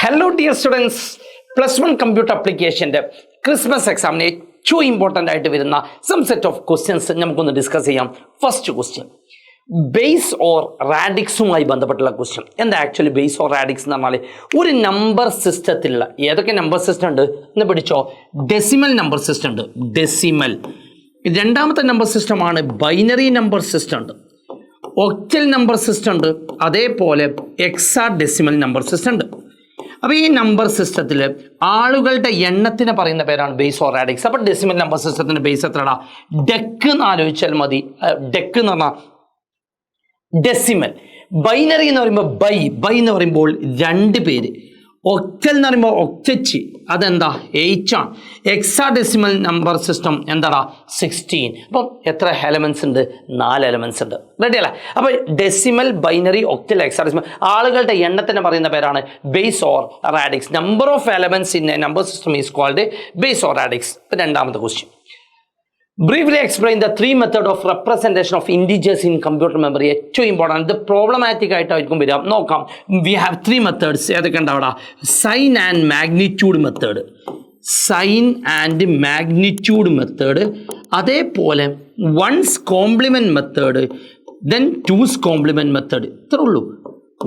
Hello dear students, plus one computer application Christmas exam ഏറ്റവും important ആയിട്ട് വരുന്ന some set of questions നമുക്കൊന്ന് discuss ചെയ്യാം. ഫസ്റ്റ് ക്വസ്റ്റ്യൻ, ബേസ് ഓർ റാഡിക്സുമായി ബന്ധപ്പെട്ടുള്ള question. എന്താ ആക്ച്വലി ബേസ് ഓർ റാഡിക്സ് എന്ന് പറഞ്ഞാൽ ഒരു നമ്പർ സിസ്റ്റത്തിലുള്ള ഏതൊക്കെ നമ്പർ സിസ്റ്റം ഉണ്ട് എന്ന് പഠിച്ചോ. ഡെസിമൽ നമ്പർ സിസ്റ്റം ഉണ്ട്, ഡെസിമൽ. രണ്ടാമത്തെ നമ്പർ സിസ്റ്റമാണ് ബൈനറി നമ്പർ സിസ്റ്റം ഉണ്ട്, ഒക്ടൽ നമ്പർ സിസ്റ്റം ഉണ്ട്, അതേപോലെ എക്സാ ഡെസിമൽ നമ്പർ സിസ്റ്റം ഉണ്ട്. അപ്പോൾ ഈ നമ്പർ സിസ്റ്റത്തിൽ ആളുകളുടെ എണ്ണത്തിന് പറയുന്ന പേരാണ് ബേസ് ഓർ റാഡിക്സ്. അപ്പോൾ ഡെസിമൽ നമ്പർ സിസ്റ്റത്തിൻ്റെ ബേസ് എത്രടാ? ഡെക്ക് എന്ന് ആലോചിച്ചാൽ മതി. ഡെക്ക് എന്ന് പറഞ്ഞാൽ ഡെസിമൽ. ബൈനറി എന്ന് പറയുമ്പോൾ ബൈ എന്ന് പറയുമ്പോൾ രണ്ട് പേര്. ഒക്ടൽ എന്ന് പറയുമ്പോൾ ഒക്ടച്ച്, അതെന്താ? 8 ആണ്. എക്സാ ഡെസിമൽ നമ്പർ സിസ്റ്റം എന്താടാ? 16. അപ്പം എത്ര എലമെൻസ് ഉണ്ട്? 4 എലമെൻസ് ഉണ്ട്. റെഡി അല്ലേ? അപ്പോൾ decimal, binary, octal, hexadecimal ആളുകളുടെ എണ്ണത്തിന് പറയുന്ന പേരാണ് base or radix. Number of elements in a number system is called base or radix. രണ്ടാമത്തെ question, briefly explain the three method of representation of integers in computer memory. ഏറ്റവും important, ഇത് problematic ആയിട്ടായിരിക്കും വരിക. നോക്കാം. We have 3 methods. ഏതൊക്കെ ഉണ്ടാവുക? Sign and magnitude method, sign and magnitude method, അതേപോലെ one's complement method, then two's complement method. ഇത്രേ ഉള്ളൂ.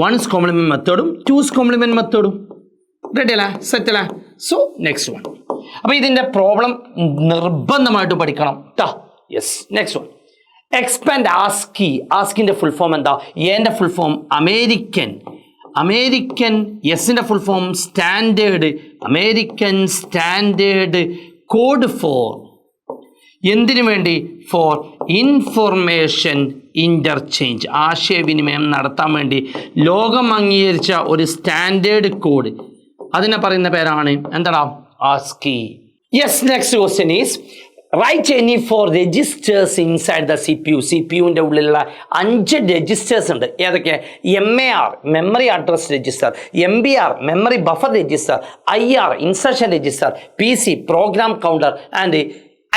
വൺസ് കോംപ്ലിമെൻറ്റ് മെത്തേഡും ടൂസ് കോംപ്ലിമെൻറ്റ് മെത്തേഡും. റെഡി അല്ലേ? സെറ്റ് അല്ലേ? So next one. അപ്പോൾ ഇതിൻ്റെ പ്രോബ്ലം നിർബന്ധമായിട്ട് പഠിക്കണം ട്ടാ. Yes, next one. Expand ASCII. ആസ്കിൻ്റെ ഫുൾ ഫോം എന്താ? എൻ്റെ ഫുൾ ഫോം അമേരിക്കൻ. അമേരിക്കൻ. എസിൻ്റെ full form standard. American standard code for എന്തിനു വേണ്ടി? For information interchange. ആശയവിനിമയം നടത്താൻ വേണ്ടി ലോകം അംഗീകരിച്ച ഒരു സ്റ്റാൻഡേർഡ് കോഡ്, അതിനെ പറയുന്ന പേരാണ് എന്താടാ? ASCII. Yes, next question is write any four registers inside the CPU. CPUവിൻ്റെ ഉള്ളിലുള്ള 5 രജിസ്റ്റേഴ്സ് ഉണ്ട്. ഏതൊക്കെ? MAR memory address register, MBR memory buffer register, IR instruction register, PC program counter and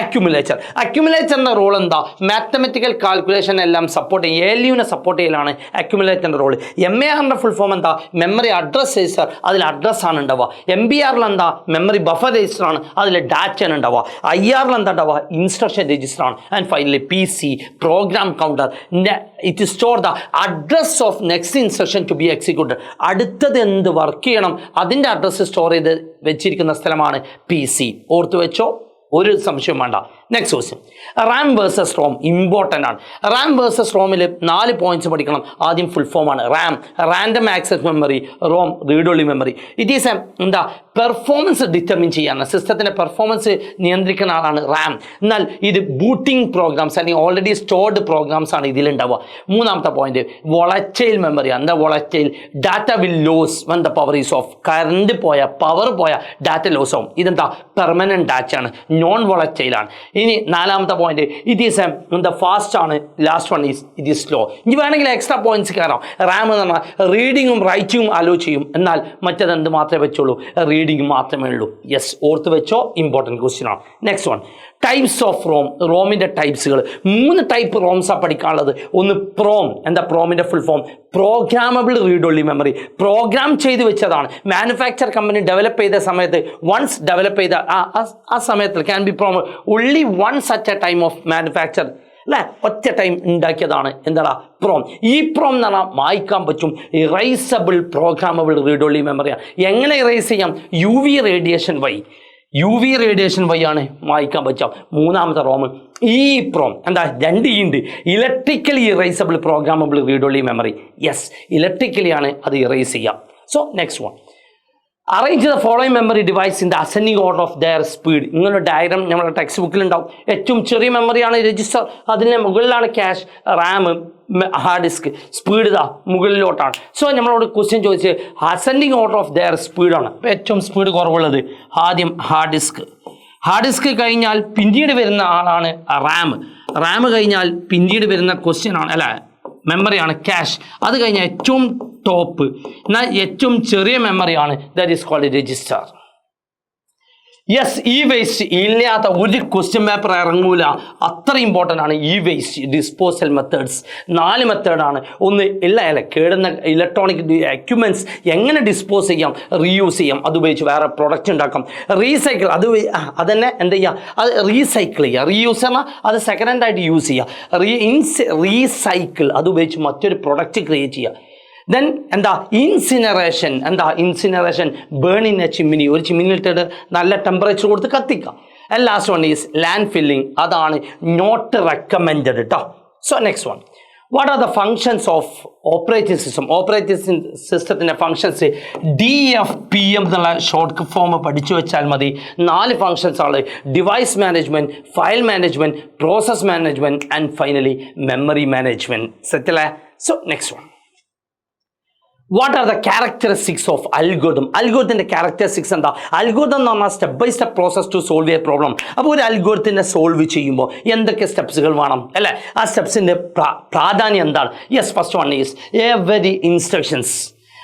accumulator. അക്യുമുലേറ്ററിൻ്റെ role എന്താ? മാത്തമെറ്റിക്കൽ കാൽക്കുലേഷൻ എല്ലാം support ചെയ്യും. ALUവിനെ support ചെയ്യലാണ് അക്യുമുലേറ്ററിൻ്റെ റോൾ. MARൻ്റെ ഫുൾ ഫോം എന്താ? മെമ്മറി അഡ്രസ് രജിസ്റ്റർ, അതിൽ അഡ്രസ്സാണ് ഉണ്ടാവുക. MBRൽ എന്താ? മെമ്മറി ബഫർ രജിസ്റ്ററാണ്, അതിൽ ഡാറ്റയാണ് ഉണ്ടാവുക. IRൽ എന്താ ഉണ്ടാവുക? ഇൻസ്ട്രക്ഷൻ രജിസ്റ്ററാണ്. And finally PC program counter. It store the address of next instruction to be executed. അടുത്തത് എന്ത് വർക്ക് ചെയ്യണം അതിൻ്റെ അഡ്രസ്സ് സ്റ്റോർ ചെയ്ത് വെച്ചിരിക്കുന്ന സ്ഥലമാണ് PC. ഓർത്ത് വെച്ചോ, ഒരു സംശയം വേണ്ട. Next question, RAM versus ROM. Important ആണ്. റാം വേഴ്സസ് റോമിൽ 4 പോയിന്റ്സ് പഠിക്കണം. ആദ്യം ഫുൾ ഫോമാണ്. RAM random access memory, ROM read only memory. It is എന്താ? പെർഫോമൻസ് ഡിറ്റർമിൻ ചെയ്യാൻ, സിസ്റ്റത്തിൻ്റെ പെർഫോമൻസ് നിയന്ത്രിക്കുന്ന ആളാണ് റാം. എന്നാൽ ഇത് ബൂട്ടിംഗ് പ്രോഗ്രാംസ് അല്ലെങ്കിൽ ഓൾറെഡി സ്റ്റോർഡ് പ്രോഗ്രാംസ് ആണ് ഇതിലുണ്ടാവുക. മൂന്നാമത്തെ പോയിന്റ്, വോളറ്റൈൽ മെമ്മറി. എന്താ volatile? Data will lose when the power is off. Current പോയ, പവർ പോയ ഡാറ്റ ലോസ് ആവും. ഇതെന്താ? പെർമനൻറ്റ് ഡാറ്റയാണ്, നോൺ വോളറ്റൈലാണ്. ഇനി നാലാമത്തെ പോയിന്റ്, ഇറ്റ് ഈസ് എന്താ? ഫാസ്റ്റ് ആണ്. Last one is it is slow. ഇനി വേണമെങ്കിൽ എക്സ്ട്രാ പോയിന്റ്സ് കയറാം. റാം എന്ന് പറഞ്ഞാൽ റീഡിങ്ങും റൈറ്റിങ്ങും അലോ ചെയ്യും, എന്നാൽ മറ്റേത് എന്ത് മാത്രമേ വെച്ചുള്ളൂ? റീഡിങ് മാത്രമേ ഉള്ളൂ. യെസ്, ഓർത്ത് വെച്ചോ, ഇമ്പോർട്ടൻറ്റ് ക്വസ്റ്റ്യൻ ആണ്. Next one, types of ROM. റോമിൻ്റെ ടൈപ്സുകൾ 3 ടൈപ്പ് റോംസാണ് പഠിക്കാനുള്ളത്. ഒന്ന് പ്രോം. എന്താ പ്രോമിൻ്റെ full form? Programmable read only memory. Program ചെയ്ത് വെച്ചതാണ്. മാനുഫാക്ചർ കമ്പനി ഡെവലപ്പ് ചെയ്ത സമയത്ത്, വൺസ് ഡെവലപ്പ് ചെയ്ത ആ സമയത്ത് can be PROM only once at a time of manufacture അല്ലേ? ഒറ്റ ടൈം ഉണ്ടാക്കിയതാണ് എന്താടാ? പ്രോം. ഈ പ്രോം എന്ന് പറഞ്ഞാൽ മായ്ക്കാൻ പറ്റും. ഇറൈസബിൾ പ്രോഗ്രാമബിൾ റീഡ് ഓൺലി മെമ്മറിയാണ്. എങ്ങനെ ഇറൈസ് ചെയ്യാം? UV റേഡിയേഷൻ വഴി ആണ് മായ്ക്കാൻ പറ്റുക. മൂന്നാമത്തെ റോം ഈ പ്രോം. എന്താ? 2 ഉണ്ട്. Electrically erasable programmable read only memory. Yes, electrically ആണ് അത് ഇറൈസ് ചെയ്യുക. So next one, arrange the following memory device in the ascending order of their speed. ഇങ്ങനെ ഡയഗ്രാം നമ്മുടെ ടെക്സ്റ്റ് ബുക്കിലുണ്ടാവും. ഏറ്റവും ചെറിയ മെമ്മറിയാണ് രജിസ്റ്റർ, അതിന് മുകളിലാണ് cache, RAM, hard disk. Speed ഇതാ മുകളിലോട്ടാണ്. സോ നമ്മളോട് ക്വസ്റ്റ്യൻ ചോദിച്ച് അസെൻഡിങ് ഓർഡർ ഓഫ് ദെയർ സ്പീഡാണ്. അപ്പോൾ ഏറ്റവും സ്പീഡ് കുറവുള്ളത് ആദ്യം ഹാർഡ് ഡിസ്ക്. ഹാർഡ് ഡിസ്ക് കഴിഞ്ഞാൽ പിന്നീട് വരുന്ന ആളാണ് റാം. റാം കഴിഞ്ഞാൽ പിന്നീട് വരുന്ന ക്വസ്റ്റ്യൻ ആണ് അല്ല മെമ്മറിയാണ് ക്യാഷ്. അത് കഴിഞ്ഞാൽ ഏറ്റവും ടോപ്പ് എന്നാൽ ഏറ്റവും ചെറിയ മെമ്മറിയാണ് that is called register. Yes, e waste ഇല്ലാത്ത ഒരു ക്വസ്റ്റ്യൻ പേപ്പർ ഇറങ്ങൂല. അത്ര ഇമ്പോർട്ടൻ്റ് ആണ് ഇ വേസ്റ്റ് ഡിസ്പോസൽ മെത്തേഡ്സ്. 4 മെത്തേഡാണ്. ഒന്ന് കേടുന്ന ഇലക്ട്രോണിക് എക്യുപ്മെൻറ്റ്സ് എങ്ങനെ ഡിസ്പോസ് ചെയ്യാം, റീയൂസ് ചെയ്യാം, അതുപയോഗിച്ച് വേറെ പ്രൊഡക്റ്റ് ഉണ്ടാക്കാം. റീസൈക്കിൾ അതന്നെ എന്ത് ചെയ്യുക, അത് റീസൈക്കിൾ ചെയ്യുക. റീയൂസ് പറഞ്ഞാൽ അത് സെക്കൻഡ് ഹാൻഡ് ആയിട്ട് യൂസ് ചെയ്യുക. റീസൈക്കിൾ അതുപയോഗിച്ച് മറ്റൊരു പ്രൊഡക്റ്റ് ക്രിയേറ്റ് ചെയ്യുക. Then incineration. Incineration burning a chimney, ഒരു ചിമ്മിനിലിട്ടിട്ട് നല്ല ടെമ്പറേച്ചർ കൊടുത്ത് കത്തിക്കുക. And last one is land filling. അതാണ് നോട്ട് റെക്കമെൻഡഡ് കേട്ടോ. So next one, what are the functions of operating system? ഓപ്പറേറ്റിംഗ് സിസ്റ്റത്തിൻ്റെ ഫങ്ഷൻസ് DFPM എന്നുള്ള ഷോർട്ട് ഫോം പഠിച്ചു വെച്ചാൽ മതി. 4 ഫങ്ഷൻസ് ആണ്: device management, file management, process management and finally memory management. സെറ്റല്ലേ? So next one, what are the characteristics of algorithm? അൽഗോരിതത്തിൻ്റെ characteristics എന്താ? അൽഗോരിതം എന്ന് പറഞ്ഞാൽ step by step process to solve a problem. അപ്പോൾ ഒരു അൽഗോരിതത്തിനെ സോൾവ് ചെയ്യുമ്പോൾ എന്തൊക്കെ സ്റ്റെപ്സുകൾ വേണം അല്ലേ? ആ സ്റ്റെപ്സിൻ്റെ പ്രാധാന്യം എന്താണ്? Yes, first one is every instructions,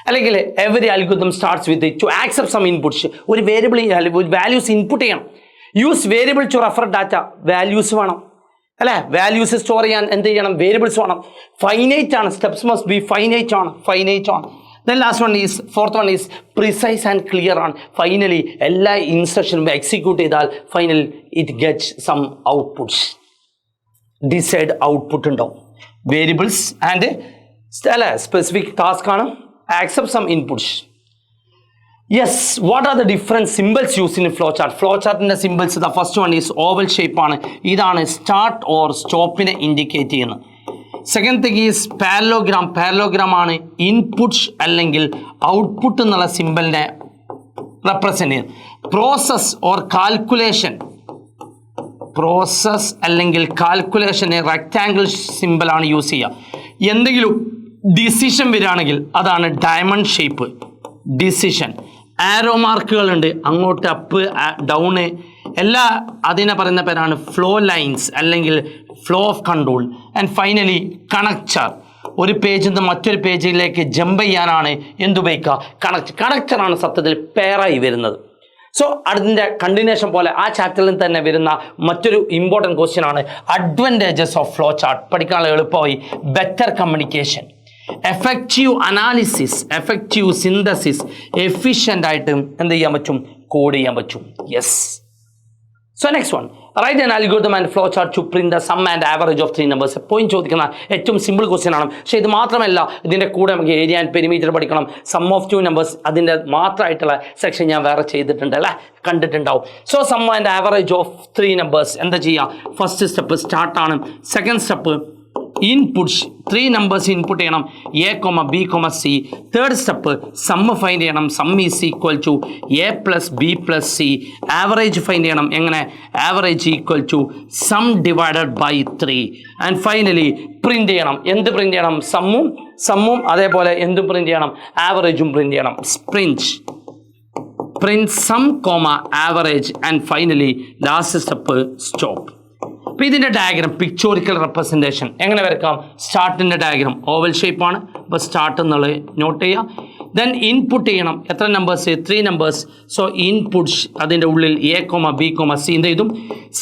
അല്ലെങ്കിൽ every algorithm starts with to accept some inputs. ഒരു വേരിയബിൾ വാല്യൂസ് ഇൻപുട്ട് ചെയ്യണം. Use variable to refer data. Values വേണം അല്ലേ? വാല്യൂസ് സ്റ്റോർ ചെയ്യാൻ എന്ത് ചെയ്യണം? വേരിയബിൾസ് വേണം. ഫൈനൈറ്റ് ആണ്. സ്റ്റെപ്സ് മസ്റ്റ് ബി ഫൈനൈറ്റ് ആണ്. Then last one is, fourth one is precise and clear ആണ്. ഫൈനലി എല്ലാ ഇൻസ്ട്രക്ഷനും എക്സിക്യൂട്ട് ചെയ്താൽ final it gets some outputs. Decide output ഉണ്ടാവും. വേരിയബിൾസ് ആൻഡ് അല്ലേ സ്പെസിഫിക് ടാസ്ക് ആണ്. Accept some inputs. Yes, what are the different symbols use in flow chart? Flow ചാർട്ടിൻ്റെ symbols the first one is oval shape ആണ്. ഇതാണ് start or സ്റ്റോപ്പിനെ indicate ചെയ്യുന്നത്. Second thing is parallelogram. Parallelogram ആണ് inputs അല്ലെങ്കിൽ output എന്നുള്ള സിമ്പിളിനെ represent ചെയ്യുന്നത്. Process or calculation. Process അല്ലെങ്കിൽ കാൽക്കുലേഷന് റെക്റ്റാങ്കിൾ സിമ്പിളാണ് യൂസ് ചെയ്യുക. എന്തെങ്കിലും ഡിസിഷൻ വരികയാണെങ്കിൽ അതാണ് ഡയമണ്ട് ഷേപ്പ് ഡിസിഷൻ. ആരോ മാർക്കുകളുണ്ട്, അങ്ങോട്ട് അപ്പ് ഡൗണ് എല്ലാ അതിനെ പറയുന്ന പേരാണ് ഫ്ലോ ലൈൻസ് അല്ലെങ്കിൽ flow of control. And finally connector. ഒരു പേജിൽ നിന്ന് മറ്റൊരു പേജിലേക്ക് ജമ്പ് ചെയ്യാനാണ് എന്തുപയോഗിക്കുക? കണക്ടറാണ് സത്യത്തിൽ പെയറായി വരുന്നത്. സോ അതിൻ്റെ കണ്ടിന്യൂഷൻ പോലെ ആ ചാപ്റ്ററിൽ തന്നെ വരുന്ന മറ്റൊരു ഇമ്പോർട്ടൻറ്റ് ക്വസ്റ്റ്യൻ ആണ് അഡ്വാൻറ്റേജസ് ഓഫ് ഫ്ലോ ചാർട്ട്. പഠിക്കാനുള്ള എളുപ്പമായി better communication, effective analysis, effective synthesis, efficient ആയിട്ട് എന്ത് ചെയ്യാൻ പറ്റും? കോഡ് ചെയ്യാൻ പറ്റും. Yes. So next one, write an algorithm and flow chart to print the sum and average of 3 numbers. എപ്പോഴും ചോദിക്കുന്ന ഏറ്റവും സിമ്പിൾ ക്വസ്റ്റ്യൻ ആണ്. പക്ഷേ ഇത് മാത്രമല്ല, ഇതിൻ്റെ കൂടെ നമുക്ക് ഏരിയ ആൻഡ് പെരിമീറ്റർ പഠിക്കണം. സം ഓഫ് 2 നമ്പേഴ്സ് അതിൻ്റെ മാത്രമായിട്ടുള്ള സെക്ഷൻ ഞാൻ വേറെ ചെയ്തിട്ടുണ്ട് അല്ലേ, കണ്ടിട്ടുണ്ടാവും. So sum and average of 3 numbers എന്താ ചെയ്യുക? ഫസ്റ്റ് സ്റ്റെപ്പ് സ്റ്റാർട്ടാണ്. Second step inputs. 3 numbers input ചെയ്യണം, A, B, C. Third step sum find ചെയ്യണം. Sum is equal to A + B + C. Average find ചെയ്യണം. എങ്ങനെ? Average equal to sum divided by 3. And finally print ചെയ്യണം. എന്ത് print ചെയ്യണം? സമ്മും അതേപോലെ എന്തും പ്രിന്റ് ചെയ്യണം? ആവറേജും പ്രിന്റ് ചെയ്യണം. Print sum average and finally last step stop. അപ്പോൾ ഇതിൻ്റെ ഡയഗ്രാം പിക്ചോറിക്കൽ റെപ്രസെൻറ്റേഷൻ എങ്ങനെ വരക്കാം? സ്റ്റാർട്ടിൻ്റെ ഡയഗ്രാം ഓവൽ ഷേപ്പാണ്. അപ്പോൾ സ്റ്റാർട്ട് എന്നുള്ളത് നോട്ട് ചെയ്യുക. ദെൻ ഇൻപുട്ട് ചെയ്യണം. എത്ര നമ്പേഴ്സ്? 3 നമ്പേഴ്സ്. സോ ഇൻപുട്സ് അതിൻ്റെ ഉള്ളിൽ A, B, C എന്ത് ചെയ്തും?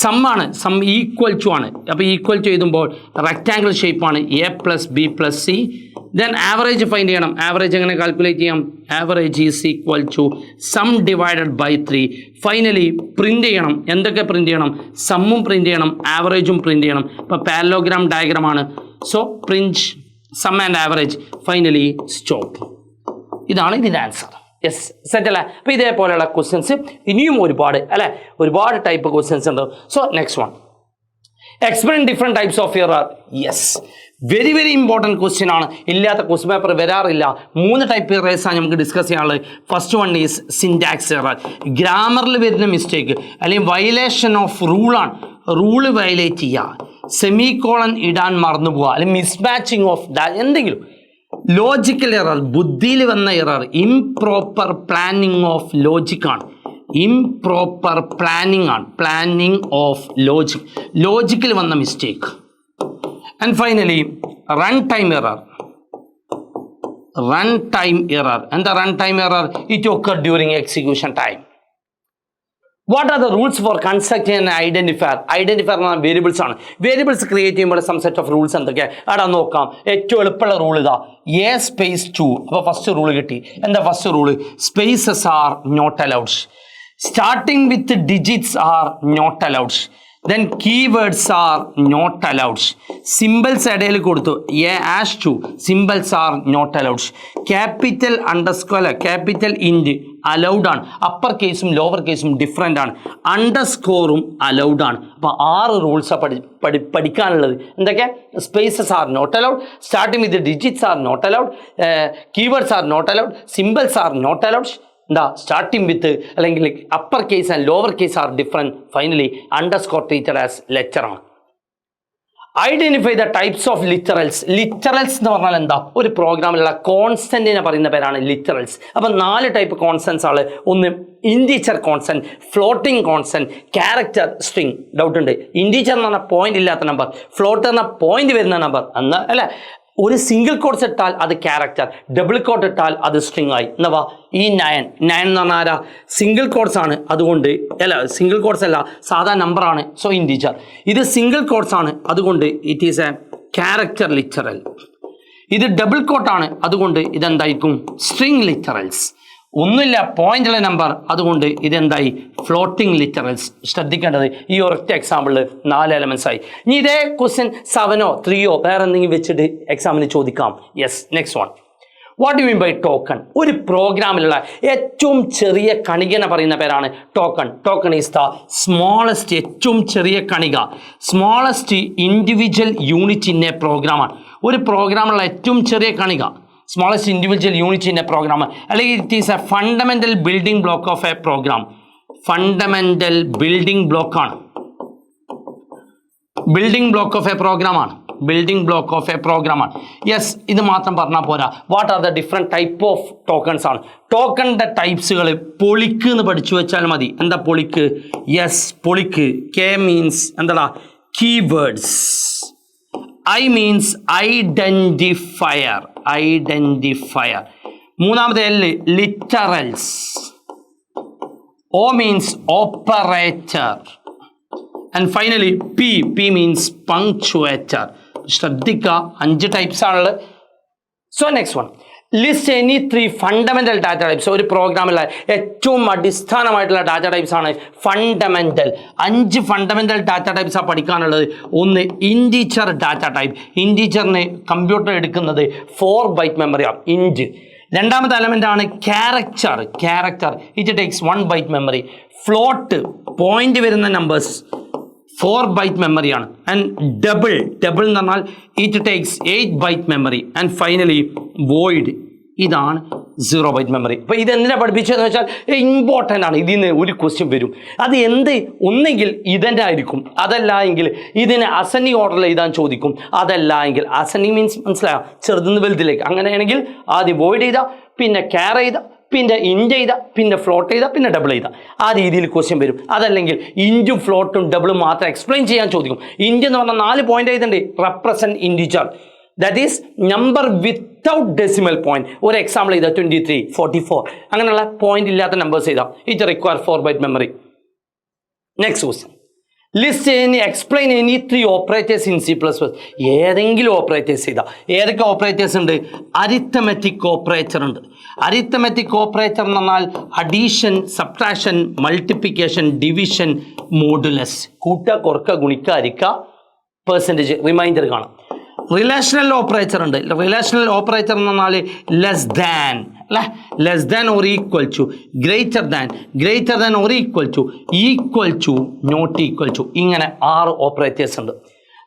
സമ്മാണ്. സം ഈക്വൽ ടു ആണ്. അപ്പോൾ ഈക്വൽ ടു എഴുതുമ്പോൾ റെക്റ്റാങ്കിൾ ഷേപ്പാണ്. A + B + C. Then average find ചെയ്യണം. ആവറേജ് എങ്ങനെ കാൽക്കുലേറ്റ് ചെയ്യാം? Average is equal to sum divided by 3. Finally print ചെയ്യണം. എന്തൊക്കെ പ്രിന്റ് ചെയ്യണം? സമ്മും പ്രിന്റ് ചെയ്യണം, ആവറേജും പ്രിന്റ് ചെയ്യണം. ഇപ്പോൾ പാരലോഗ്രാം ഡയഗ്രമാണ്. So print sum and average, finally stop. ഇതാണ് ഇതിൻ്റെ ആൻസർ. യെസ്, സെറ്റ് അല്ലേ? അപ്പോൾ ഇതേപോലെയുള്ള ക്വസ്റ്റ്യൻസ് ഇനിയും ഒരുപാട് ടൈപ്പ് ക്വസ്റ്റ്യൻസ് ഉണ്ട്. So next one, explain different types of error. Yes, very important question ആണ്. ഇല്ലാത്ത ക്വസ്റ്റ്യൻ പേപ്പർ വരാറില്ല. 3 ടൈപ്പ് എറേഴ്സാണ് നമുക്ക് ഡിസ്കസ് ചെയ്യാനുള്ളത്. First one is syntax error. ഗ്രാമറിൽ വരുന്ന മിസ്റ്റേക്ക് അല്ലെങ്കിൽ വയലേഷൻ ഓഫ് റൂളാണ്. റൂള് വയലേറ്റ് ചെയ്യുക, സെമികോളൻ ഇടാൻ മറന്നു പോവുക, അല്ലെങ്കിൽ മിസ്മാച്ചിങ് ഓഫ് എന്തെങ്കിലും. ലോജിക്കൽ എറർ, ബുദ്ധിയിൽ വന്ന എറർ. ഇംപ്രോപ്പർ പ്ലാനിങ് ഓഫ് ലോജിക്കാണ്. ഇംപ്രോപ്പർ പ്ലാനിങ് ആണ്. പ്ലാനിങ് ഓഫ് ലോജിക്കിൽ വന്ന mistake. And finally run time error. എന്താ run time error? It occur during execution time. What are the rules for constructing an identifier? Identifier എന്ന് പറഞ്ഞാൽ variables ആണ്. Variables create ചെയ്യുമ്പോൾ some set of rules എന്തൊക്കെയാണ് അവിടെ നോക്കാം. ഏറ്റവും എളുപ്പമുള്ള റൂൾ ഇതാ, എ സ്പേസ് 2. അപ്പോൾ ഫസ്റ്റ് റൂൾ കിട്ടി. എന്താ first rule? Spaces are not allowed. Starting with digits are not allowed. Then keywords are not allowed. Symbols ഇടയിൽ കൊടുത്തു, a as to, symbols are not allowed. Capital underscore, capital int allowed ആണ്. Upper കേസും lower കേസും different ആണ്. അണ്ടർസ്കോറും allowed ആണ്. അപ്പോൾ 6 റൂൾസാണ് പഠിക്കാനുള്ളത്. എന്തൊക്കെ? Spaces are not allowed, starting with digits are not allowed, keywords are not allowed, symbols are not allowed. എന്താ? സ്റ്റാർട്ടിങ് വിത്ത് അല്ലെങ്കിൽ upper case and lower case are different. Finally underscore treated as letter ആണ്. Identify the types of literals. Literals എന്ന് പറഞ്ഞാൽ എന്താ? ഒരു പ്രോഗ്രാമിലുള്ള കോൺസ്റ്റന്റിനെ പറയുന്ന പേരാണ് literals. അപ്പം 4 ടൈപ്പ് കോൺസ്റ്റൻസ് ആണ്. ഒന്ന് integer constant, floating constant, character, string. Doubt ഉണ്ട്. ഇൻറ്റീജർ എന്ന് പറഞ്ഞാൽ പോയിന്റ് ഇല്ലാത്ത നമ്പർ, ഫ്ലോട്ട് എന്ന പോയിന്റ് വരുന്ന നമ്പർ എന്ന് അല്ലേ. ഒരു സിംഗിൾ കോട്ട്സ് ഇട്ടാൽ അത് ക്യാരക്ടർ, ഡബിൾ കോട്ട് ഇട്ടാൽ അത് സ്ട്രിങ് ആയി. എന്നവാ ഈ 9 എന്ന് പറഞ്ഞാൽ ആരാ? സിംഗിൾ കോട്ട്സ് ആണ്, അതുകൊണ്ട് അല്ല സിംഗിൾ കോട്ട്സ് അല്ല, സാധാ നമ്പർ ആണ്. So integer. ഇത് സിംഗിൾ കോട്ട്സ് ആണ്, അതുകൊണ്ട് it is A character literal. ഇത് ഡബിൾ കോട്ടാണ്, അതുകൊണ്ട് ഇതെന്തായിരിക്കും? String literals. ഒന്നുമില്ല, പോയിന്റുള്ള നമ്പർ, അതുകൊണ്ട് ഇതെന്തായി? Floating literals. ശ്രദ്ധിക്കേണ്ടത് ഈ ഒരൊറ്റ എക്സാമ്പിളിൽ 4 എലമെന്റ്സ് ആയി. ഇനി ഇതേ ക്വസ്റ്റ്യൻ 7ഓ 3ഓ വേറെ എന്തെങ്കിലും വെച്ചിട്ട് എക്സാമിന് ചോദിക്കാം. Yes, next one. What you mean by token? ഒരു പ്രോഗ്രാമിലുള്ള ഏറ്റവും ചെറിയ കണികനെ പറയുന്ന പേരാണ് token. Token is the smallest, ഏറ്റവും ചെറിയ കണിക, smallest individual unit in a പ്രോഗ്രാമാണ്. ഒരു പ്രോഗ്രാമുള്ള ഏറ്റവും ചെറിയ കണിക, smallest individual unit in a program, അല്ലെങ്കിൽ it is a fundamental building block of a program. Fundamental building block ആണ്, building block of a program ആണ്, building block of a program ആണ്. യെസ്, ഇത് മാത്രം പറഞ്ഞാൽ പോരാ. What are the different type of tokens ആണ്. ടോക്കണിൻ്റെ ടൈപ്സുകൾ പൊളിക്ക് എന്ന് പഠിച്ചു വെച്ചാൽ മതി. എന്താ പൊളിക്ക്? യെസ്, പൊളിക്ക്. കെ മീൻസ് എന്താ? Keywords. I means identifier. Identifier. മൂന്നാമത്തെ L, literals. O means operator. And finally P means punctuator. ശ്രദ്ധിക്കുക, 5 ടൈപ്സ് ആണുള്ളത്. So next one, list any 3 fundamental data types. ഒരു പ്രോഗ്രാമിലെ ഏറ്റവും അടിസ്ഥാനമായിട്ടുള്ള ഡാറ്റ ടൈപ്സ് ആണ് ഫണ്ടമെന്റൽ. 5 ഫണ്ടമെന്റൽ ഡാറ്റ ടൈപ്സ് ആണ് പഠിക്കാനുള്ളത്. ഒന്ന് ഇൻറ്റീജർ ഡാറ്റ ടൈപ്പ്. ഇൻറ്റീജറിന് കമ്പ്യൂട്ടർ എടുക്കുന്നത് 4 ബൈറ്റ് മെമ്മറിയാണ്, ഇൻറ്റ്. രണ്ടാമത്തെ എലമെന്റ് ആണ് character. Character it takes 1 byte memory. Float, point വരുന്ന നമ്പേഴ്സ്, 4 ബൈറ്റ് മെമ്മറിയാണ്. ആൻഡ് ഡബിൾ എന്ന് പറഞ്ഞാൽ it takes 8 byte memory. And finally void, ഇതാണ് 0 ബൈറ്റ് മെമ്മറി. അപ്പോൾ ഇതെന്തിനാണ് പഠിപ്പിച്ചതെന്ന് വെച്ചാൽ ഇമ്പോർട്ടൻ്റ് ആണ്. ഇതിൽ നിന്ന് ഒരു ക്വസ്റ്റ്യൻ വരും. അത് എന്ത്? ഒന്നെങ്കിൽ ഇതെൻ്റെ ആയിരിക്കും, അതല്ല എങ്കിൽ ഇതിനെ അസെൻഡിങ് ഓർഡറിൽ എഴുതാൻ ചോദിക്കും, അതല്ല എങ്കിൽ അസെൻഡിങ് മീൻസ് മനസ്സിലായോ, ചെറുതുനിന്ന് വലുതിലേക്ക്. അങ്ങനെയാണെങ്കിൽ ആദ്യം വോയിഡ് ചെയ്താൽ, പിന്നെ ക്യാർ ചെയ്താൽ, പിന്നെ ഇൻറ്റ് ചെയ്താൽ, പിന്നെ ഫ്ലോട്ട് ചെയ്താൽ, പിന്നെ ഡബിൾ ചെയ്താൽ, ആ രീതിയിൽ ക്വസ്റ്റ്യൻ വരും. അതല്ലെങ്കിൽ ഇൻറ്റും ഫ്ലോട്ടും ഡബിളും മാത്രം എക്സ്പ്ലെയിൻ ചെയ്യാൻ ചോദിക്കും. ഇൻറ്റ് എന്ന് പറഞ്ഞാൽ 4 പോയിന്റ് എഴുതണ്ടേ? Represent integer, that is number without decimal point. ഒരു എക്സാമ്പിൾ ചെയ്താൽ 23, 44 അങ്ങനെയുള്ള പോയിന്റ് ഇല്ലാത്ത നമ്പേഴ്സ് ചെയ്താൽ it require 4 byte memory. Next question, list any explain any 3 operators in C++. ഏതെങ്കിലും ഓപ്പറേറ്റേഴ്സ് ചെയ്താൽ. ഏതൊക്കെ ഓപ്പറേറ്റേഴ്സ് ഉണ്ട്? അരിത്തമെറ്റിക് ഓപ്പറേറ്റർ ഉണ്ട്. അരിത്തമെറ്റിക് ഓപ്പറേറ്റർ എന്ന് പറഞ്ഞാൽ addition, subtraction, multiplication, division, modulus. കൂട്ടുക, കുറക്കുക, ഗുണിക്കുക, ഹരിക്കുക, പെർസെൻറ്റേജ്, റിമൈൻഡർ കാണാം. റിലേഷണൽ ഓപ്പറേറ്റർ ഉണ്ട്. റിലേഷണൽ ഓപ്പറേറ്റർ എന്ന് പറഞ്ഞാൽ ലെസ് ദാൻ അല്ലേ, less than or equal to, greater than or equal to, not equal to. ഇങ്ങനെ 6 ഓപ്പറേറ്റേഴ്സ് ഉണ്ട്.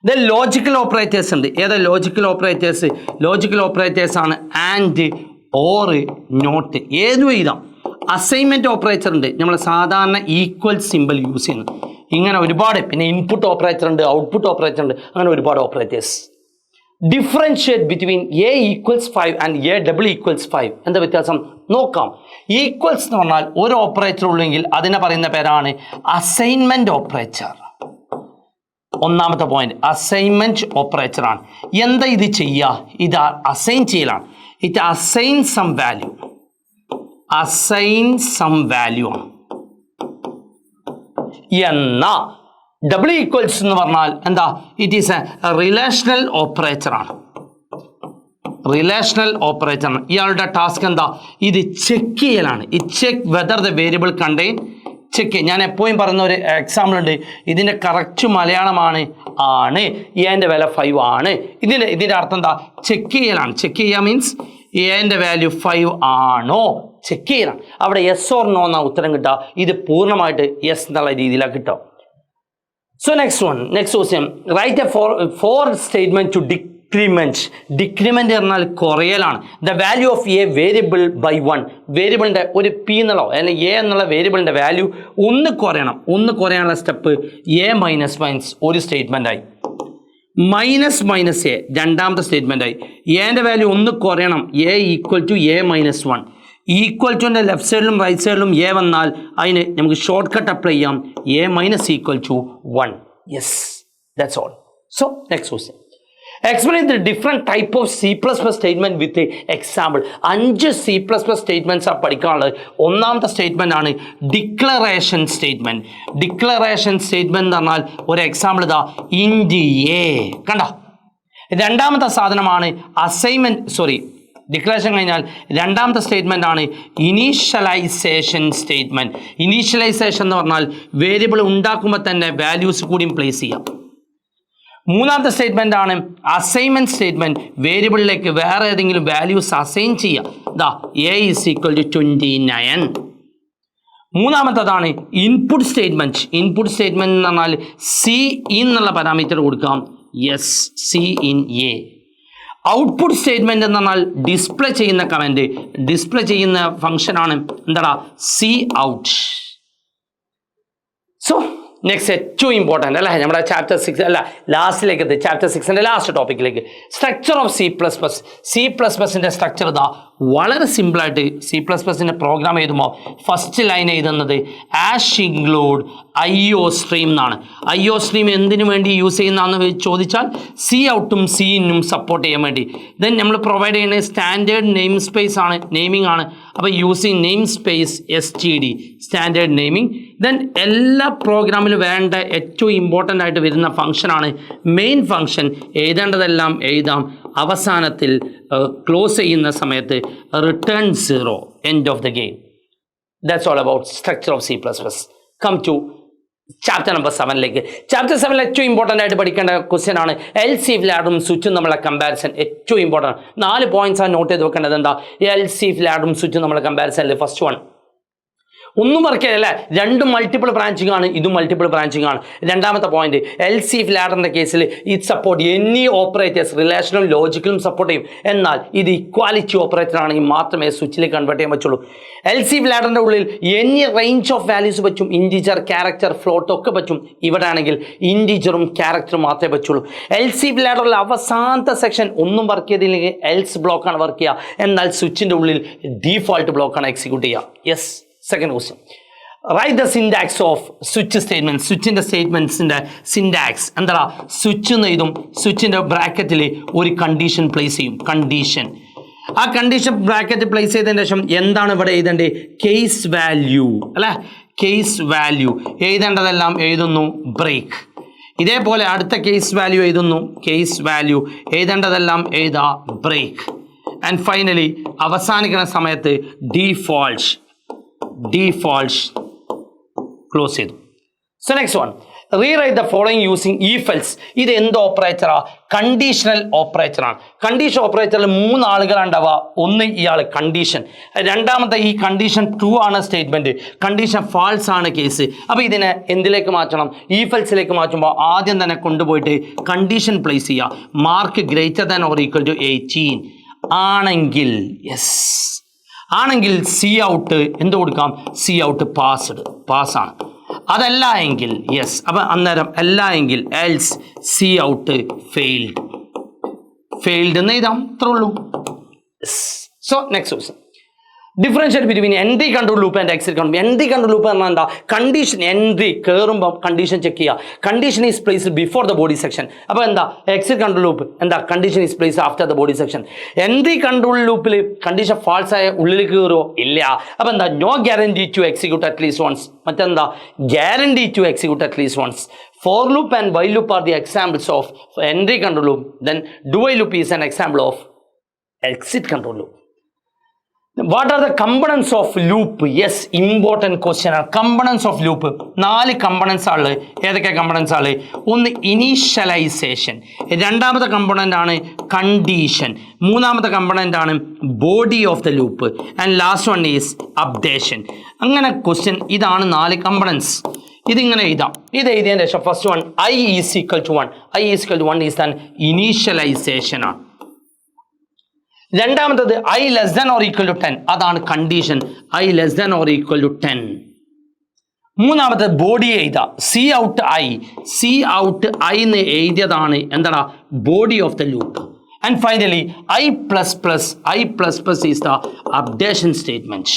ദെൻ ലോജിക്കൽ ഓപ്പറേറ്റേഴ്സ് ഉണ്ട്. ഏതാ ലോജിക്കൽ ഓപ്പറേറ്റേഴ്സ്? ലോജിക്കൽ ഓപ്പറേറ്റേഴ്സ് ആണ് ആൻഡ്, ഓർ, നോട്ട്, ഏതും എഴുതാം. അസൈൻമെൻറ്റ് ഓപ്പറേറ്റർ ഉണ്ട്. നമ്മൾ സാധാരണ ഈക്വൽ സിമ്പിൾ യൂസ് ചെയ്യുന്നത്. ഇങ്ങനെ ഒരുപാട്. പിന്നെ ഇൻപുട്ട് ഓപ്പറേറ്റർ ഉണ്ട്, ഔട്ട്പുട്ട് ഓപ്പറേറ്റർ ഉണ്ട്, അങ്ങനെ ഒരുപാട് operators. Differentiate between A = 5 and A = 5. എന്താ വ്യത്യാസം നോക്കാം. ഈക്വൽസ് എന്ന് പറഞ്ഞാൽ ഒരു ഓപ്പറേറ്റർ ഉള്ളെങ്കിൽ അതിനെ പറയുന്ന പേരാണ് അസൈൻമെൻറ്റ് ഓപ്പറേറ്റർ. ഒന്നാമത്തെ പോയിന്റ് അസൈൻമെൻറ്റ് ഓപ്പറേറ്റർ ആണ്. എന്താ ഇത് ചെയ്യുക? ഇത് അസൈൻ ചെയ്യലാണ്. It assign some value. Assign some value ആണ്. എന്ന ഡബ്ല്യു ഈക്വൽസ് എന്ന് പറഞ്ഞാൽ എന്താ? It is a relational operator ആണ്. റിലേഷണൽ ഓപ്പറേറ്റർ ആണ്. ഇയാളുടെ ടാസ്ക് എന്താ? ഇത് ചെക്ക് ചെയ്യലാണ്. ഈ check whether the variable contain check. ഞാൻ എപ്പോഴും പറയുന്ന ഒരു എക്സാമ്പിൾ ഉണ്ട്. ഇതിൻ്റെ കറക്റ്റ് മലയാളമാണ് ആണ്. എൻ്റെ വില 5 ആണ്. ഇതിൻ്റെ അർത്ഥം എന്താ? ചെക്ക് ചെയ്യലാണ്. ചെക്ക് ചെയ്യുക മീൻസ് എൻ്റെ വാല്യൂ 5 ആണോ ചെക്ക് ചെയ്യണം. അവിടെ യെസ് ഓർ നോ എന്നാ ഉത്തരം കിട്ടുക. ഇത് പൂർണ്ണമായിട്ട് യെസ് എന്നുള്ള രീതിയിലാണ് കിട്ടുക. So next question write a for statement to decrement. Decrement പറഞ്ഞാൽ കുറയലാണ്. The value of a variable by 1. വേരിയബിളിൻ്റെ ഒരു പി എന്നുള്ളോ അല്ലെങ്കിൽ എ എന്നുള്ള വേരിയബിളിൻ്റെ വാല്യൂ ഒന്ന് കുറയാനുള്ള സ്റ്റെപ്പ് എ മൈനസ് ഒരു സ്റ്റേറ്റ്മെൻ്റായി. മൈനസ് എ രണ്ടാമത്തെ സ്റ്റേറ്റ്മെൻ്റായി. എൻ്റെ വാല്യൂ ഒന്ന് കുറയണം. A equal to a -1. Equal ടുൻ്റെ ലെഫ്റ്റ് സൈഡിലും റൈറ്റ് സൈഡിലും എ വന്നാൽ അതിന് നമുക്ക് ഷോർട്ട് കട്ട് അപ്ലൈ ചെയ്യാം. A minus equal to 1. Yes, that's all. So next question explain the different type of C++ statement with example. 5 C++ statements ആ പഠിക്കാനുള്ളത്. ഒന്നാമത്തെ സ്റ്റേറ്റ്മെൻ്റ് ആണ് ഡിക്ലറേഷൻ സ്റ്റേറ്റ്മെൻറ്റ്. ഡിക്ലറേഷൻ സ്റ്റേറ്റ്മെൻറ്റ് എന്ന് പറഞ്ഞാൽ ഒരു എക്സാമ്പിൾ ഇതാ ഇൻറ്റ് എ കണ്ടോ. രണ്ടാമത്തെ സാധനമാണ് ഡിക്ലറേഷൻ കഴിഞ്ഞാൽ രണ്ടാമത്തെ സ്റ്റേറ്റ്മെൻ്റ് ആണ് ഇനീഷ്യലൈസേഷൻ സ്റ്റേറ്റ്മെൻറ്റ്. ഇനീഷ്യലൈസേഷൻ എന്ന് പറഞ്ഞാൽ വേരിയബിൾ ഉണ്ടാക്കുമ്പോൾ തന്നെ വാല്യൂസ് കൂടിയും പ്ലേസ് ചെയ്യാം. മൂന്നാമത്തെ സ്റ്റേറ്റ്മെൻ്റ് ആണ് അസൈൻമെൻറ്റ് സ്റ്റേറ്റ്മെൻറ്റ്. വേരിയബിളിലേക്ക് വേറെ ഏതെങ്കിലും വാല്യൂസ് അസൈൻ ചെയ്യാം. ദാ എ ഈസ് ഈക്വൽ ടു 29. മൂന്നാമത്തതാണ് ഇൻപുട്ട് സ്റ്റേറ്റ്മെൻറ്റ്. ഇൻപുട്ട് സ്റ്റേറ്റ്മെൻറ്റ് എന്ന് പറഞ്ഞാൽ സി എന്നുള്ള പാരാമീറ്റർ കൊടുക്കാം. Yes, C in a. Output statement എന്ന് പറഞ്ഞാൽ ഡിസ്പ്ലേ ചെയ്യുന്ന കമൻറ്റ്, ഡിസ്പ്ലേ ചെയ്യുന്ന ഫംഗ്ഷനാണ് എന്താടാ സി ഔട്ട്. സോ നെക്സ്റ്റ് ഏറ്റവും ഇമ്പോർട്ടൻ്റ് അല്ലേ നമ്മുടെ ചാപ്റ്റർ 6 അല്ല ലാസ്റ്റിലേക്ക് എത്തി. ചാപ്റ്റർ 6ൻ്റെ ലാസ്റ്റ് ടോപ്പിക്കിലേക്ക് സ്ട്രക്ചർ ഓഫ് C++ൻ്റെ സ്ട്രക്ചർ ഇതാ വളരെ സിമ്പിളായിട്ട്. C++ൻ്റെ പ്രോഗ്രാം എഴുതുമ്പോൾ ഫസ്റ്റ് ലൈൻ എഴുതുന്നത് ആഷ് ഇൻക്ലൂഡ് IO സ്ട്രീം എന്നാണ്. IO സ്ട്രീം എന്തിനു വേണ്ടി യൂസ് ചെയ്യുന്നതെന്ന് ചോദിച്ചാൽ സി ഔട്ടും സി ഇന്നും സപ്പോർട്ട് ചെയ്യാൻ വേണ്ടി. ദെൻ നമ്മൾ പ്രൊവൈഡ് ചെയ്യുന്നത് സ്റ്റാൻഡേർഡ് നെയിം സ്പേസ് ആണ്, നെയിമിംഗ് ആണ്. അപ്പോൾ using name space STD standard naming. Then എല്ലാ പ്രോഗ്രാമിലും വേണ്ട ഏറ്റവും ഇമ്പോർട്ടൻ്റ് ആയിട്ട് വരുന്ന ഫംഗ്ഷനാണ് മെയിൻ ഫംഗ്ഷൻ. എഴുതേണ്ടതെല്ലാം എഴുതാം. അവസാനത്തിൽ ക്ലോസ് ചെയ്യുന്ന സമയത്ത് return 0 end of the game. That's all about structure of C++. Come to chapter number 7ലേക്ക്. ചാപ്റ്റർ 7 ഏറ്റവും ഇമ്പോർട്ടൻ്റ് ആയിട്ട് പഠിക്കേണ്ട ക്വസ്റ്റ്യൻ ആണ് LCF ലാഡറും സ്വിച്ചും നമ്മളെ കമ്പാരിസൺ. ഏറ്റവും ഇമ്പോർട്ടൻ്റ് 4 പോയിന്റ്സ് ആണ് നോട്ട് ചെയ്ത് വെക്കേണ്ടത്. എന്താ LCF ലാഡറും സ്വിച്ചും നമ്മളെ കമ്പാരിസണിൽ ഫസ്റ്റ് വൺ ഒന്നും വർക്കില്ല. രണ്ടും മൾട്ടിപ്പിൾ ബ്രാഞ്ചിങ് ആണ്, ഇതും മൾട്ടിപ്പിൾ ബ്രാഞ്ചിങ് ആണ്. രണ്ടാമത്തെ പോയിന്റ് LCF ലാഡറിൻ്റെ കേസിൽ ഇത് സപ്പോർട്ട് എനി ഓപ്പറേറ്റേഴ്സ് റിലേഷനും ലോജിക്കലും സപ്പോർട്ട് ചെയ്യും. എന്നാൽ ഇത് ഇക്വാലിറ്റി ഓപ്പറേറ്റർ ആണെങ്കിൽ മാത്രമേ സ്വിച്ചിലേക്ക് കൺവേർട്ട് ചെയ്യാൻ പറ്റുള്ളൂ. LCF ലാഡറിൻ്റെ ഉള്ളിൽ എനി റേഞ്ച് ഓഫ് വാല്യൂസ് പറ്റും. ഇൻറ്റിജർ, ക്യാരക്ടർ, ഫ്ലോട്ട് ഒക്കെ പറ്റും. ഇവിടെ ആണെങ്കിൽ ഇൻറ്റിജറും ക്യാരക്ടറും മാത്രമേ പറ്റുള്ളൂ. LCF ലാഡറിൽ അവസാനത്തെ സെക്ഷൻ ഒന്നും വർക്ക് ചെയ്തില്ലെങ്കിൽ എൽസ് ബ്ലോക്കാണ് വർക്ക് ചെയ്യുക. എന്നാൽ സ്വിച്ചിൻ്റെ ഉള്ളിൽ ഡീഫോൾട്ട് ബ്ലോക്കാണ് എക്സിക്യൂട്ട് ചെയ്യുക. Yes. Second question write the syntax of switch statement. സ്വിച്ചിൻ്റെ സ്റ്റേറ്റ്മെൻറ്റ്സിൻ്റെ സിൻടാക്സ് എന്താ? സ്വിച്ച് എന്ന് എഴുതും. സ്വിച്ചിൻ്റെ ബ്രാക്കറ്റിൽ ഒരു കണ്ടീഷൻ പ്ലേസ് ചെയ്യും. കണ്ടീഷൻ. ആ കണ്ടീഷൻ ബ്രാക്കറ്റ് പ്ലേസ് ചെയ്തതിന് ശേഷം എന്താണ് ഇവിടെ എഴുതേണ്ടത്? കേസ് വാല്യൂ അല്ലേ? കേസ് വാല്യൂ എഴുതേണ്ടതെല്ലാം എഴുതുന്നു. ബ്രേക്ക്. ഇതേപോലെ അടുത്ത കേസ് വാല്യൂ എഴുതുന്നു. കേസ് വാല്യൂ എഴുതേണ്ടതെല്ലാം എഴുതാ. ബ്രേക്ക്. ആൻഡ് ഫൈനലി അവസാനിക്കുന്ന സമയത്ത് ഡീഫോൾട്ട് ക്ലോസ് ചെയ്തു. So next one rewrite the following using if else. ഇത് എന്ത് ഓപ്പറേറ്ററാ? കണ്ടീഷണൽ ഓപ്പറേറ്ററാണ്. കണ്ടീഷൻ ഓപ്പറേറ്ററിൽ 3 ആളുകളാണ് ഉണ്ടാവുക. ഒന്ന് ഇയാൾ കണ്ടീഷൻ, രണ്ടാമത്തെ ഈ കണ്ടീഷൻ ട്രൂ ആണ് സ്റ്റേറ്റ്മെന്റ്, കണ്ടീഷൻ ഫാൾസ് ആണ് കേസ്. അപ്പോൾ ഇതിനെ എന്തിലേക്ക് മാറ്റണം? if elseലേക്ക് മാറ്റുമ്പോൾ ആദ്യം തന്നെ കൊണ്ടുപോയിട്ട് കണ്ടീഷൻ പ്ലേസ് ചെയ്യുക. Mark greater than or equal to 18 ആണെങ്കിൽ യെസ്, ആണെങ്കിൽ സി ഔട്ട് എന്ത് കൊടുക്കാം? സി ഔട്ട് പാസ്സാണ്. അതല്ല എങ്കിൽ യെസ്. അപ്പം അന്നേരം അല്ല എങ്കിൽ എൽസ് സി ഔട്ട് ഫെയിൽഡ് എന്ന് എഴുതാം. അത്രേ ഉള്ളൂ. So next question differential between entry control loop and exit control. Entry control loop പറഞ്ഞാൽ എന്താ? കണ്ടീഷൻ എൻട്രി കയറുമ്പോൾ കണ്ടീഷൻ ചെക്ക് ചെയ്യുക. Condition is placed before the body section. അപ്പോൾ എന്താ? എക്സിറ്റ് കൺട്രോൾ ലൂപ്പ് എന്താ? Condition is placed after the body section. Entry control ലൂപ്പിൽ condition false ആയ ഉള്ളിലേക്ക് കയറുമോ? ഇല്ല. അപ്പോൾ എന്താ? No guarantee to execute at least once. മറ്റെന്താ? Guarantee to execute at least once. For loop and while loop are the examples of entry control loop. Then do while loop is an example of exit control loop. What are the components of loop? Yes, important question. Components of loop. 4 components ആണ്. ഏതൊക്കെ components ആണ്? ഒന്ന് initialization. രണ്ടാമത്തെ component ആണ് condition. മൂന്നാമത്തെ component ആണ് body of the loop. And last one is updation. അങ്ങനെ question ഇതാണ് 4 components. ഇതിങ്ങനെ എഴുതാം. ഇത് എഴുതിയതിന് ശേഷം first one I is equal to 1. I is equal to 1 is an initialization ആണ്. രണ്ടാമത്തത് I less than or equal to 10. അതാണ് condition. I less than or equal to 10. മൂന്നാമത്തത് ബോഡി എഴുതാം. C out I. C out I എന്ന് എഴുതിയതാണ് എന്താണ്? Body of the loop. And finally I plus plus is the updation statement.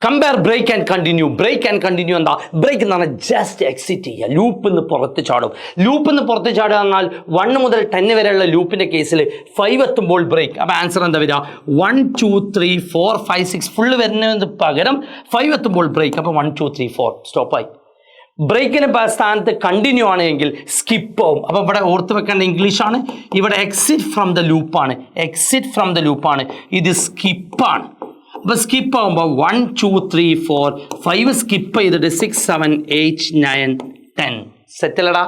Compare break and continue. Break and continue എന്താ? Break എന്ന് പറഞ്ഞാൽ just exit ചെയ്യുക. ലൂപ്പിൽ നിന്ന് പുറത്ത് ചാടും. ലൂപ്പിൽ നിന്ന് പുറത്ത് ചാടുക എന്നാൽ 1 മുതൽ 10 വരെയുള്ള ലൂപ്പിൻ്റെ കേസിൽ 5 എത്തുമ്പോൾ ബ്രേക്ക്. അപ്പോൾ ആൻസർ എന്താ വരിക? 1 2 3 4 5 6 ഫുള്ള് വരുന്നതിന് പകരം 5 എത്തുമ്പോൾ ബ്രേക്ക്. അപ്പോൾ 1 2 3 4 സ്റ്റോപ്പായി. ബ്രേക്കിന് സ്ഥാനത്ത് കണ്ടിന്യൂ ആണെങ്കിൽ സ്കിപ്പ് ആവും. അപ്പോൾ ഇവിടെ ഓർത്ത് വെക്കേണ്ട ഇംഗ്ലീഷാണ്. ഇവിടെ എക്സിറ്റ് ഫ്രം ദ ലൂപ്പാണ്. എക്സിറ്റ് ഫ്രം ദ ലൂപ്പാണ്. ഇത് സ്കിപ്പാണ്. അപ്പോൾ സ്കിപ്പ് ആകുമ്പോൾ 1 2 3 4 5 സ്കിപ്പ് ചെയ്തിട്ട് 6 7 8 9 10 സെറ്റല്ലടാ.